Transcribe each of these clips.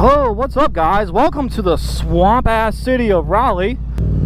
Oh, what's up guys? Welcome to the swamp ass city of Raleigh.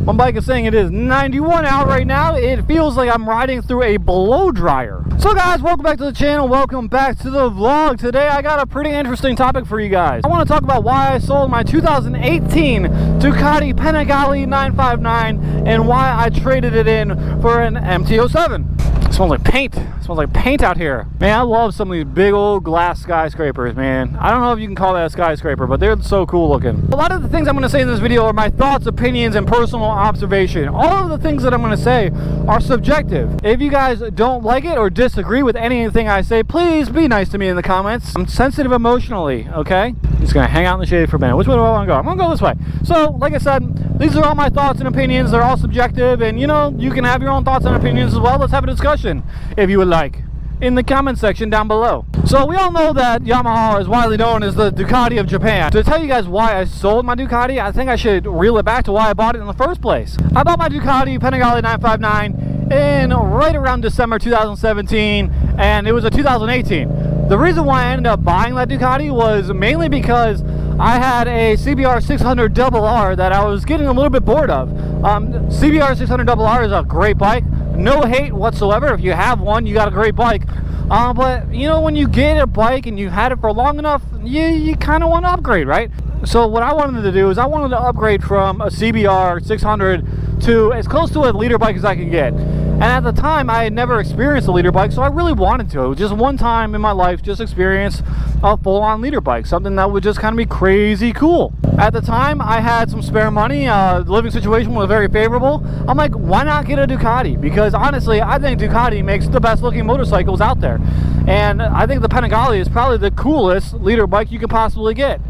My bike is saying it is 91 out right now. It feels like I'm riding through a blow dryer. So guys, welcome back to the channel. Welcome back to the vlog. Today I got a pretty interesting topic for you guys. I want to talk about why I sold my 2018 Ducati Panigale 959 and why I traded it in for an MT-07. It smells like paint. It smells like paint out here. Man, I love some of these big old glass skyscrapers, man. I don't know if you can call that a skyscraper, but they're so cool looking. A lot of the things I'm going to say in this video are my thoughts, opinions, and personal observation. All of the things that I'm going to say are subjective. If you guys don't like it or disagree with anything I say, please be nice to me in the comments. I'm sensitive emotionally, okay? I'm just going to hang out in the shade for a minute. Which way do I want to go? I'm going to go this way. So, like I said, these are all my thoughts and opinions. They're all subjective, and you know, you can have your own thoughts and opinions as well. Let's have a discussion, if you would like, in the comment section down below. So we all know that Yamaha is widely known as the Ducati of Japan. To tell you guys why I sold my Ducati, I think I should reel it back to why I bought it in the first place. I bought my Ducati Panigale 959 in right around December 2017, and it was a 2018. The reason why I ended up buying that Ducati was mainly because I had a CBR 600RR that I was getting a little bit bored of. CBR 600RR is a great bike. No hate whatsoever. If you have one, you got a great bike. But you know, when you get a bike and you had it for long enough, you kind of want to upgrade, right? So what I wanted to do is I wanted to upgrade from a CBR 600 to as close to a leader bike as I could get. And at the time, I had never experienced a leader bike, so I really wanted to. Just one time in my life, just experience a full-on leader bike, something that would just kind of be crazy cool. At the time, I had some spare money. The living situation was very favorable. I'm like, why not get a Ducati? Because honestly, I think Ducati makes the best-looking motorcycles out there. And I think the Panigale is probably the coolest leader bike you could possibly get.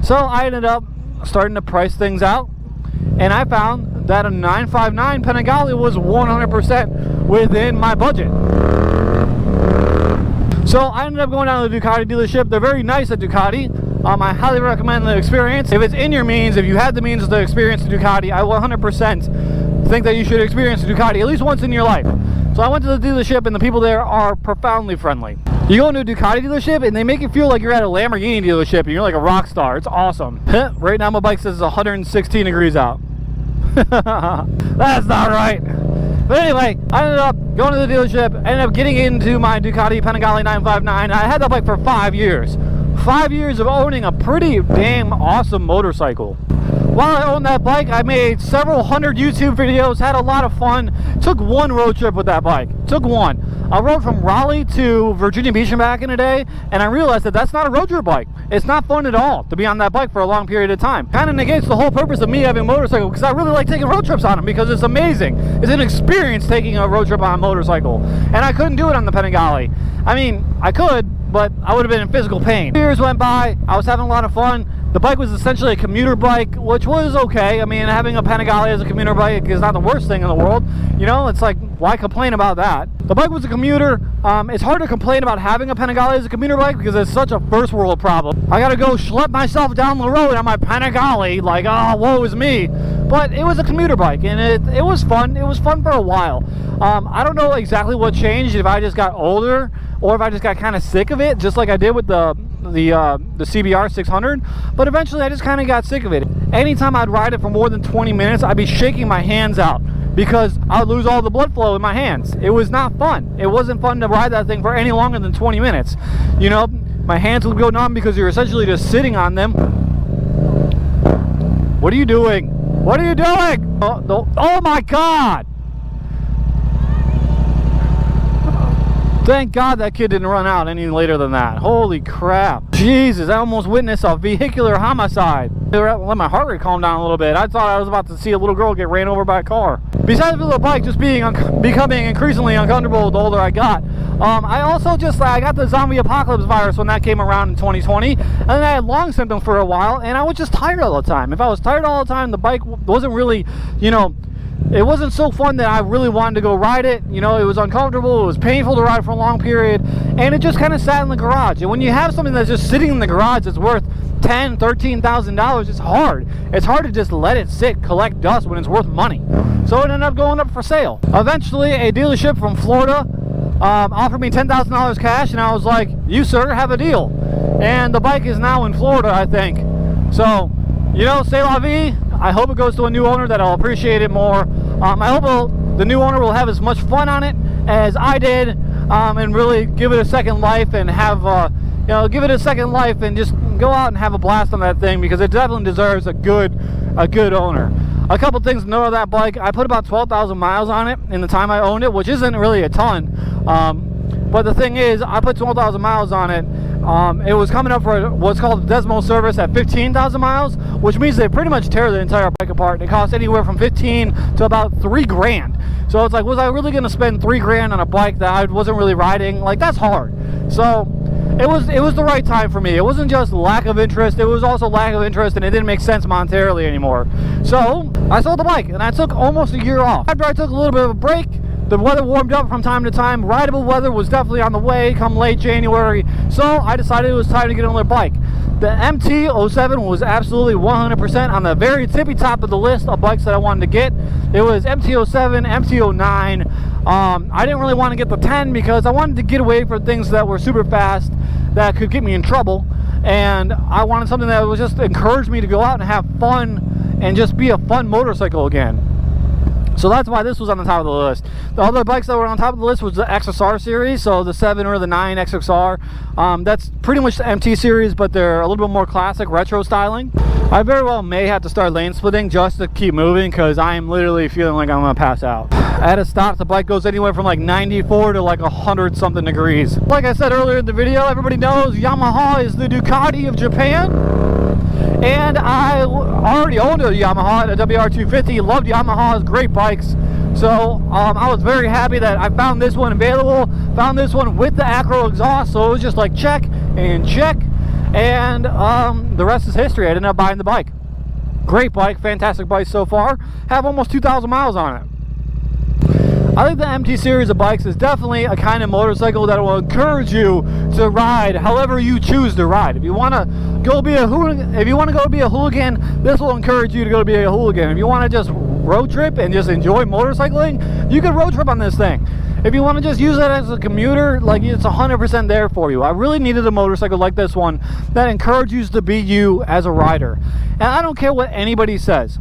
So I ended up starting to price things out, and I found that a 959 Panigale was 100% within my budget. So I ended up going down to the Ducati dealership. They're very nice at Ducati. I highly recommend the experience. If it's in your means, if you have the means to experience the Ducati, I 100% think that you should experience the Ducati at least once in your life. So I went to the dealership, and the people there are profoundly friendly. You go into a Ducati dealership and they make you feel like you're at a Lamborghini dealership and you're like a rock star. It's awesome. Right now my bike says it's 116 degrees out. That's not right. But anyway, I ended up going to the dealership, ended up getting into my Ducati Panigale 959. I had that bike for 5 years. 5 years of owning a pretty damn awesome motorcycle. While I owned that bike, I made several hundred YouTube videos, had a lot of fun. Took one road trip with that bike. Took one. I rode from Raleigh to Virginia Beach and back in a day, and I realized that that's not a road trip bike. It's not fun at all to be on that bike for a long period of time. Kind of negates the whole purpose of me having a motorcycle, because I really like taking road trips on them because it's amazing. It's an experience taking a road trip on a motorcycle, and I couldn't do it on the Panigale. I mean, I could, but I would have been in physical pain. Years went by, I was having a lot of fun. The bike was essentially a commuter bike, which was okay. I mean, having a Panigale as a commuter bike is not the worst thing in the world. You know, it's like, why complain about that? The bike was a commuter. It's hard to complain about having a Panigale as a commuter bike because it's such a first world problem. I gotta go schlep myself down the road on my Panigale, like, oh, woe is me. But it was a commuter bike, and it was fun. It was fun for a while. I don't know exactly what changed, if I just got older or if I just got kind of sick of it, just like I did with the CBR 600, but eventually I just kind of got sick of it. Anytime I'd ride it for more than 20 minutes, I'd be shaking my hands out because I would lose all the blood flow in my hands. It was not fun. It wasn't fun to ride that thing for any longer than 20 minutes. You know, my hands would go numb because you're essentially just sitting on them. What are you doing? What are you doing? Oh my God! Thank God that kid didn't run out any later than that. Holy crap. Jesus, I almost witnessed a vehicular homicide. Let my heart rate calm down a little bit. I thought I was about to see a little girl get ran over by a car. Besides the bike just becoming increasingly uncomfortable the older I got, I also I got the zombie apocalypse virus when that came around in 2020, and then I had lung symptoms for a while, and I was just tired all the time. If I was tired all the time, the bike wasn't really, you know, it wasn't so fun that I really wanted to go ride it. You know, it was uncomfortable, it was painful to ride for a long period, and it just kind of sat in the garage. And when you have something that's just sitting in the garage that's worth $10,000, $13,000, it's hard. It's hard to just let it sit, collect dust when it's worth money. So it ended up going up for sale. Eventually, a dealership from Florida offered me $10,000 cash, and I was like, you sir, have a deal. And the bike is now in Florida, I think. So, you know, c'est la vie. I hope it goes to a new owner that'll appreciate it more. I hope the new owner will have as much fun on it as I did, and really give it a second life and have, you know, give it a second life and just go out and have a blast on that thing, because it definitely deserves a good owner. A couple things to know of that bike: I put about 12,000 miles on it in the time I owned it, which isn't really a ton. But the thing is, I put 12,000 miles on it. It was coming up for what's called a Desmo service at 15,000 miles, which means they pretty much tear the entire bike apart. It costs anywhere from 15 to about 3 grand. So it's like, was I really going to spend 3 grand on a bike that I wasn't really riding? Like, that's hard. So it was the right time for me. It wasn't just lack of interest, it was also lack of interest, and it didn't make sense monetarily anymore. So I sold the bike, and I took almost a year off. After I took a little bit of a break, the weather warmed up from time to time. Rideable weather was definitely on the way come late January, so I decided it was time to get another bike. The MT-07 was absolutely 100% on the very tippy top of the list of bikes that I wanted to get. It was MT-07, MT-09. I didn't really want to get the 10 because I wanted to get away from things that were super fast that could get me in trouble, and I wanted something that would just encourage me to go out and have fun and just be a fun motorcycle again. So that's why this was on the top of the list. The other bikes that were on top of the list was the XSR series, so the 7 or the 9 XSR. That's pretty much the MT series, but they're a little bit more classic retro styling. I very well may have to start lane splitting just to keep moving, because I am literally feeling like I'm gonna pass out. At a stop, the bike goes anywhere from like 94 to like 100 something degrees. Like I said earlier in the video, everybody knows Yamaha is the Ducati of Japan. And I already owned a Yamaha, a WR250, loved Yamaha's, great bikes. So I was very happy that I found this one available, found this one with the Acro exhaust, so it was just like check and check, and the rest is history. I ended up buying the bike. Great bike, fantastic bike so far, have almost 2,000 miles on it. I think the MT series of bikes is definitely a kind of motorcycle that will encourage you to ride however you choose to ride. If you want to go be a hooligan, this will encourage you to go be a hooligan. If you want to just road trip and just enjoy motorcycling, you can road trip on this thing. If you want to just use it as a commuter, like, it's 100% there for you. I really needed a motorcycle like this one that encourages you to be you as a rider. And I don't care what anybody says.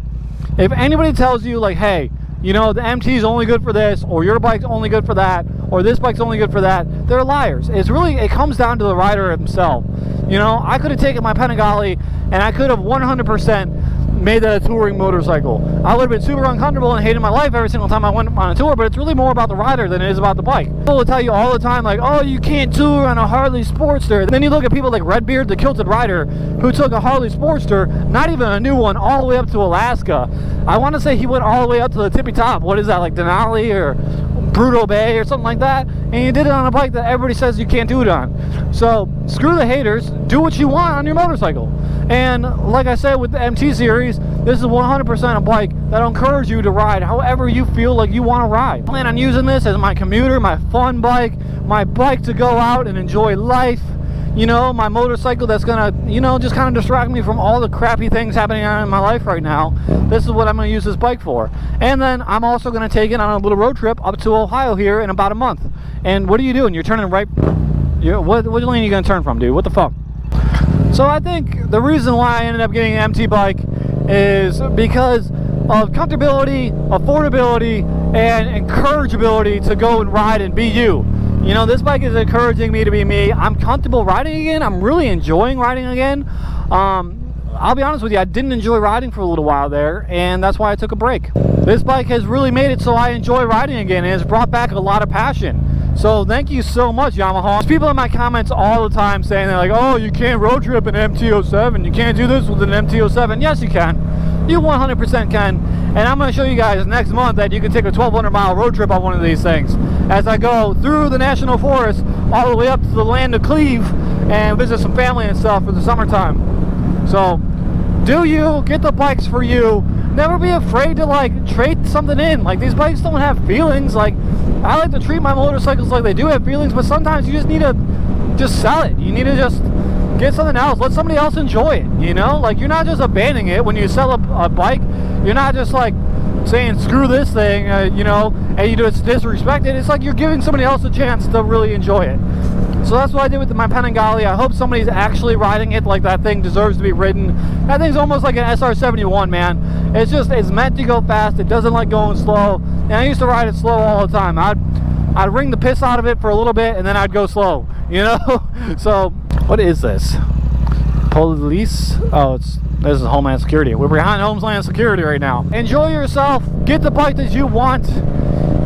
If anybody tells you, like, hey, you know, the MT is only good for this, or your bike's only good for that, or this bike's only good for that, they're liars. It comes down to the rider himself. You know, I could have taken my Panigale and I could have 100% made that a touring motorcycle. I would have been super uncomfortable and hated my life every single time I went on a tour, but it's really more about the rider than it is about the bike. People will tell you all the time, like, oh, you can't tour on a Harley Sportster. And then you look at people like Redbeard, the Kilted Rider, who took a Harley Sportster, not even a new one, all the way up to Alaska. I want to say he went all the way up to the tippy top. What is that, like Denali or Prudhoe Bay or something like that? And you did it on a bike that everybody says you can't do it on. So screw the haters, do what you want on your motorcycle. And like I said with the MT series, this is 100% a bike that'll encourage you to ride however you feel like you want to ride. I plan on using this as my commuter, my fun bike, my bike to go out and enjoy life. You know, my motorcycle that's gonna, you know, just kind of distract me from all the crappy things happening in my life right now. This is what I'm gonna use this bike for. And then I'm also gonna take it on a little road trip up to Ohio here in about a month. And what are you doing? You're turning right. What lane are you gonna turn from, dude? What the fuck? So I think the reason why I ended up getting an MT bike is because of comfortability, affordability, and encourageability to go and ride and be you. You know, this bike is encouraging me to be me. I'm comfortable riding again. I'm really enjoying riding again. I'll be honest with you, I didn't enjoy riding for a little while there, and that's why I took a break. This bike has really made it so I enjoy riding again, and it's brought back a lot of passion. So thank you so much, Yamaha. There's people in my comments all the time saying, they're like, oh, you can't road trip an MT-07. You can't do this with an MT-07. Yes, you can. You 100% can. And I'm going to show you guys next month that you can take a 1,200-mile road trip on one of these things as I go through the national forest all the way up to the land of Cleve and visit some family and stuff for the summertime. So do you, get the bikes for you. Never be afraid to, like, trade something in. Like, these bikes don't have feelings. Like, I like to treat my motorcycles like they do have feelings, but sometimes you just need to just sell it. You need to just get something else. Let somebody else enjoy it, you know? Like, you're not just abandoning it when you sell a bike. You're not just, like, saying, screw this thing, you know, and you just disrespect it. It's like you're giving somebody else a chance to really enjoy it. So that's what I did with my Panigale. I hope somebody's actually riding it like that thing deserves to be ridden. That thing's almost like an SR71, man. It's meant to go fast. It doesn't like going slow. And I used to ride it slow all the time. I'd wring the piss out of it for a little bit and then I'd go slow, you know? So, what is this? Police? Oh, this is Homeland Security. We're behind Homeland Security right now. Enjoy yourself. Get the bike that you want.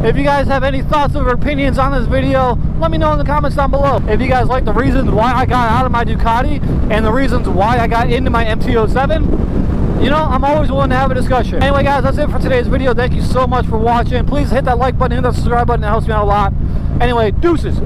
If you guys have any thoughts or opinions on this video, let me know in the comments down below. If you guys like the reasons why I got out of my Ducati and the reasons why I got into my MT-07, you know, I'm always willing to have a discussion. Anyway, guys, that's it for today's video. Thank you so much for watching. Please hit that like button, hit that subscribe button. It helps me out a lot. Anyway, deuces.